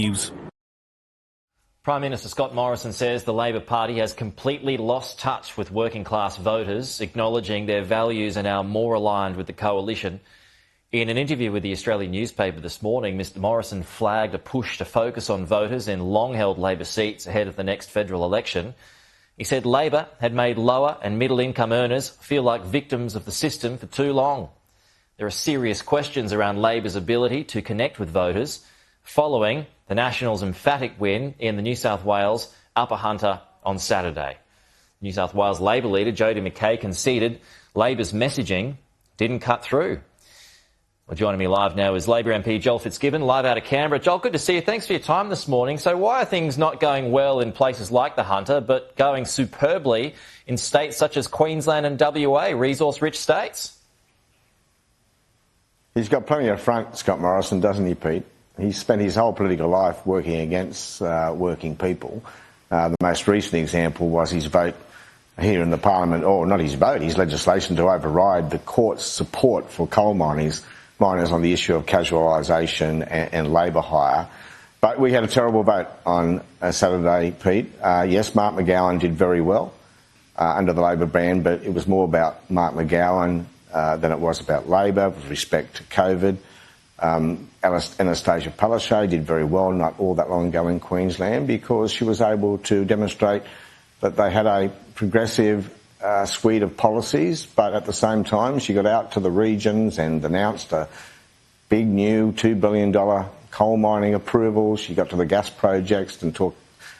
News. Prime Minister Scott Morrison says the Labor Party has completely lost touch with working class voters, acknowledging their values are now more aligned with the coalition. In an interview with the Australian newspaper this morning, Mr Morrison flagged a push to focus on voters in long-held Labor seats ahead of the next federal election. He said Labor had made lower and middle-income earners feel like victims of the system for too long. There are serious questions around Labor's ability to connect with voters following the Nationals' emphatic win in the New South Wales Upper Hunter on Saturday. New South Wales Labor leader Jodie McKay conceded Labor's messaging didn't cut through. Well, joining me live now is Labor MP Joel Fitzgibbon, live out of Canberra. Joel, good to see you. Thanks for your time this morning. So why are things not going well in places like the Hunter, but going superbly in states such as Queensland and WA, resource-rich states? He's got plenty of front, Scott Morrison, doesn't he, Pete? He's spent his whole political life working against working people. The most recent example was his vote here in the Parliament, or not his vote, his legislation to override the court's support for coal miners on the issue of casualisation and labour hire. But we had a terrible vote on Saturday, Pete. Yes, Mark McGowan did very well under the Labor ban, but it was more about Mark McGowan than it was about Labor with respect to COVID. Anastasia Palaszczuk did very well not all that long ago in Queensland because she was able to demonstrate that they had a progressive suite of policies, but at the same time she got out to the regions and announced a big new $2 billion coal mining approval. She got to the gas projects and talked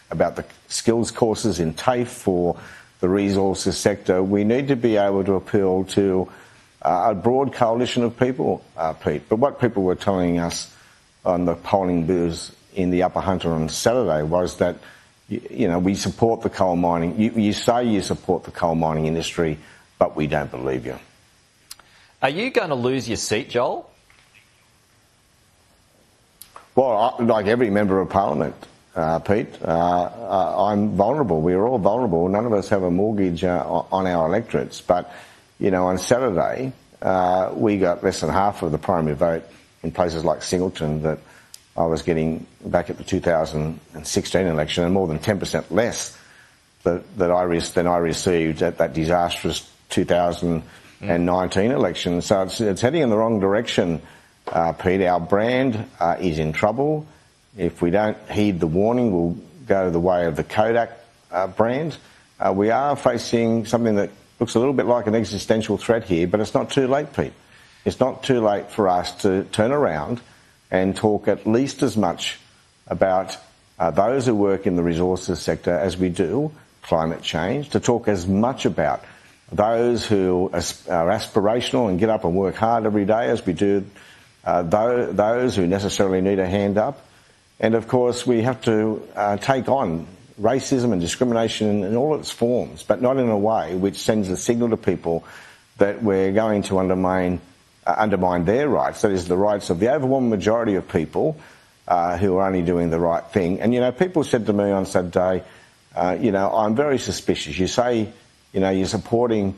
about the skills courses in TAFE for the resources sector. We need to be able to appeal to a broad coalition of people, Pete. But what people were telling us on the polling booths in the Upper Hunter on Saturday was that, you know, we support the coal mining. You say you support the coal mining industry, but we don't believe you. Are you going to lose your seat, Joel? Well, like every member of Parliament, Pete, I'm vulnerable. We're all vulnerable. None of us have a mortgage on our electorates. But, you know, on Saturday, we got less than half of the primary vote in places like Singleton that I was getting back at the 2016 election, and more than 10% less than I received at that disastrous 2019 election. So it's heading in the wrong direction, Pete. Our brand is in trouble. If we don't heed the warning, we'll go the way of the Kodak brand. We are facing something that looks a little bit like an existential threat here, but it's not too late, Pete. It's not too late for us to turn around and talk at least as much about those who work in the resources sector as we do climate change, to talk as much about those who are aspirational and get up and work hard every day as we do those who necessarily need a hand up. And, of course, we have to take on racism and discrimination in all its forms, but not in a way which sends a signal to people that we're going to undermine their rights, that is, the rights of the overwhelming majority of people who are only doing the right thing. And, you know, people said to me on Saturday, you know, I'm very suspicious. You say, you know, you're supporting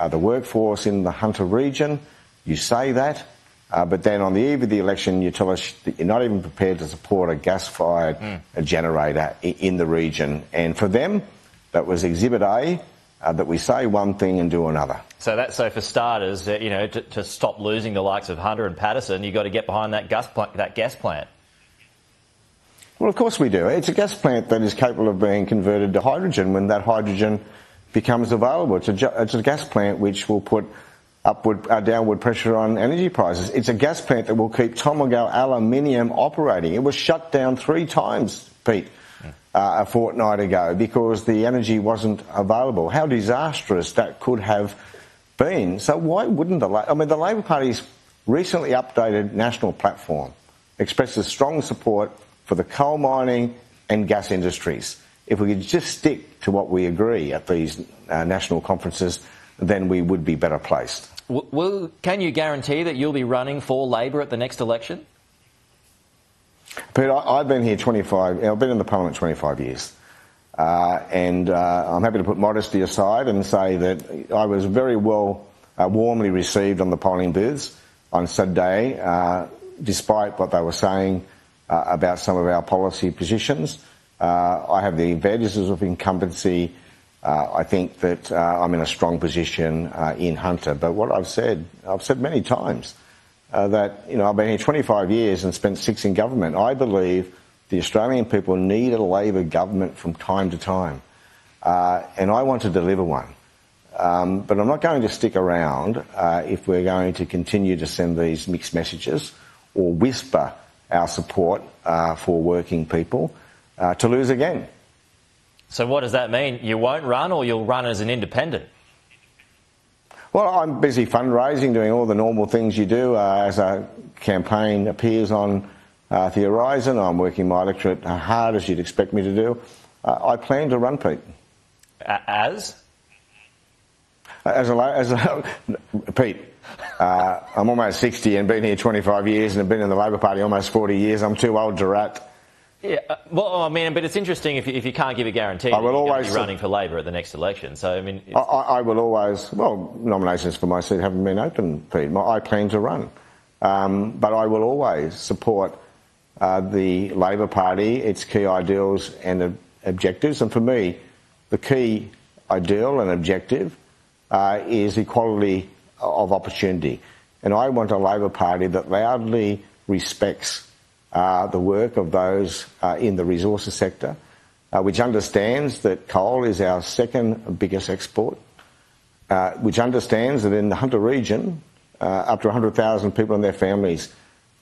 the workforce in the Hunter region. You say that. But then on the eve of the election, you tell us that you're not even prepared to support a gas-fired generator in the region. And for them, that was Exhibit A, that we say one thing and do another. So for starters, you know, to stop losing the likes of Hunter and Patterson, you've got to get behind that gas plant. Well, of course we do. It's a gas plant that is capable of being converted to hydrogen when that hydrogen becomes available. It's a gas plant which will put downward pressure on energy prices. It's a gas plant that will keep Tomago aluminium operating. It was shut down 3 times, Pete, a fortnight ago because the energy wasn't available. How disastrous that could have been. So why wouldn't the Labor Party's recently updated national platform expresses strong support for the coal mining and gas industries. If we could just stick to what we agree at these national conferences, then we would be better placed. Can you guarantee that you'll be running for Labor at the next election? Pete, I've been here I've been in the Parliament 25 years. And I'm happy to put modesty aside and say that I was very warmly received on the polling booths on Saturday, despite what they were saying about some of our policy positions. I have the advantages of incumbency. I think that I'm in a strong position in Hunter. But what I've said many times, that I've been here 25 years and spent 6 in government. I believe the Australian people need a Labor government from time to time, and I want to deliver one. But I'm not going to stick around if we're going to continue to send these mixed messages or whisper our support for working people to lose again. So what does that mean? You won't run, or you'll run as an independent? Well, I'm busy fundraising, doing all the normal things you do as a campaign appears on the horizon. I'm working my electorate hard, as you'd expect me to do. I plan to run, Pete. Pete, I'm almost 60 and been here 25 years and have been in the Labor Party almost 40 years. I'm too old to rat. Yeah, well, I mean, but it's interesting if you can't give a guarantee that you're going to be running for Labor at the next election. So, I mean... I will always... Well, nominations for my seat haven't been open, Pete. I plan to run. But I will always support the Labor Party, its key ideals and objectives. And for me, the key ideal and objective is equality of opportunity. And I want a Labor Party that loudly respects the work of those in the resources sector, which understands that coal is our second biggest export, which understands that in the Hunter region, up to 100,000 people and their families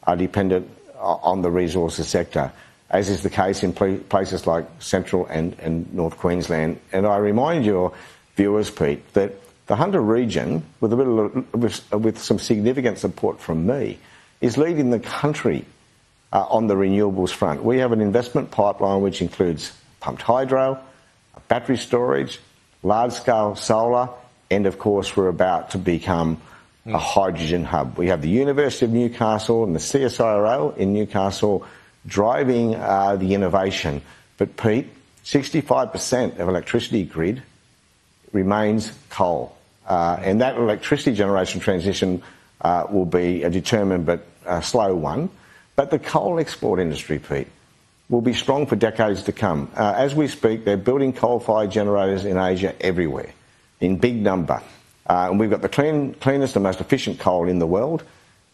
are dependent on the resources sector, as is the case in places like Central and North Queensland. And I remind your viewers, Pete, that the Hunter region, with some significant support from me, is leading the country on the renewables front. We have an investment pipeline which includes pumped hydro, battery storage, large-scale solar, and of course we're about to become a hydrogen hub. We have the University of Newcastle and the CSIRO in Newcastle driving the innovation. But Pete, 65% of electricity grid remains coal. And that electricity generation transition will be a determined but slow one. But the coal export industry, Pete, will be strong for decades to come. As we speak, they're building coal-fired generators in Asia everywhere, in big number. And we've got the cleanest and most efficient coal in the world,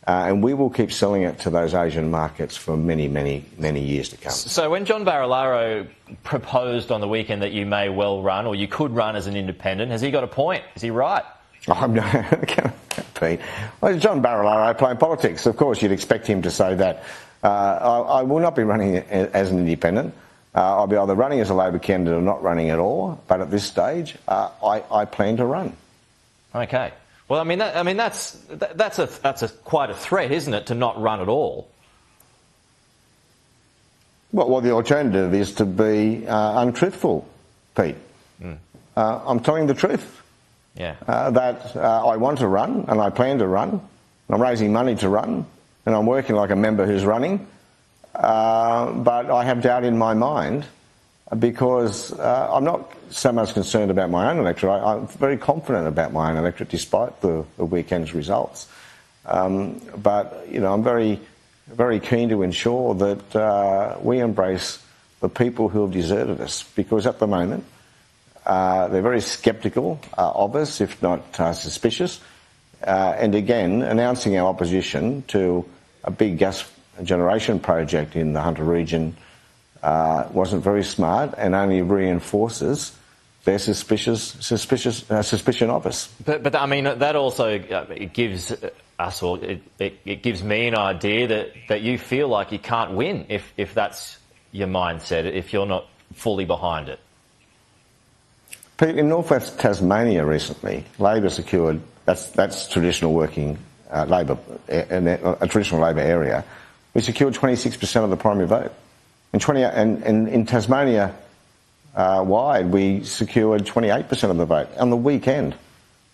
and we will keep selling it to those Asian markets for many, many, many years to come. So when John Barilaro proposed on the weekend that you may well run, or you could run as an independent, has he got a point? Is he right? Pete. Well, John Barilaro playing politics. Of course, you'd expect him to say that. I will not be running as an independent. I'll be either running as a Labor candidate or not running at all. But at this stage, I plan to run. Okay. Well, that's quite a threat, isn't it, to not run at all? Well, the alternative is to be untruthful, Pete. I'm telling the truth. Yeah. That I want to run and I plan to run. I'm raising money to run and I'm working like a member who's running. But I have doubt in my mind because I'm not so much concerned about my own electorate. I'm very confident about my own electorate despite the weekend's results. But, I'm very, very keen to ensure that we embrace the people who have deserted us because at the moment, they're very sceptical of us, if not suspicious. And again, announcing our opposition to a big gas generation project in the Hunter region wasn't very smart and only reinforces their suspicion of us. But that also it gives us, or it gives me an idea that you feel like you can't win if that's your mindset, if you're not fully behind it. Pete, in northwest Tasmania recently, Labor secured, that's traditional working Labor, a traditional Labor area, we secured 26% of the primary vote. And in Tasmania wide, we secured 28% of the vote on the weekend.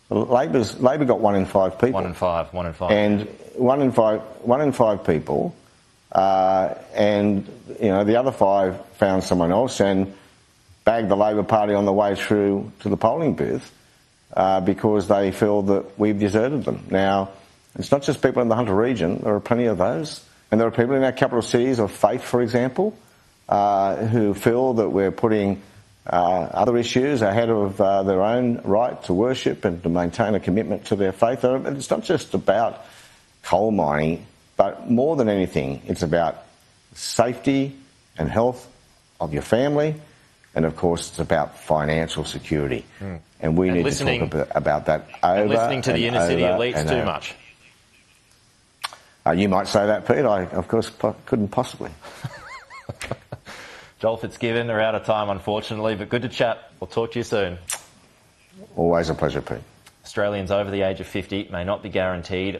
Labor got 1 in 5 people. 1 in 5. And 1 in 5 people, and the other 5 found someone else and bagged the Labor Party on the way through to the polling booth because they feel that we've deserted them. Now, it's not just people in the Hunter region. There are plenty of those. And there are people in our capital cities of faith, for example, who feel that we're putting other issues ahead of their own right to worship and to maintain a commitment to their faith. And it's not just about coal mining, but more than anything, it's about safety and health of your family, and of course it's about financial security. And we need to talk about that over and listening to the inner city elites too much. You might say that, Pete. I, of course, couldn't possibly. Joel Fitzgibbon, are out of time, unfortunately, but good to chat. We'll talk to you soon. Always a pleasure, Pete. Australians over the age of 50 may not be guaranteed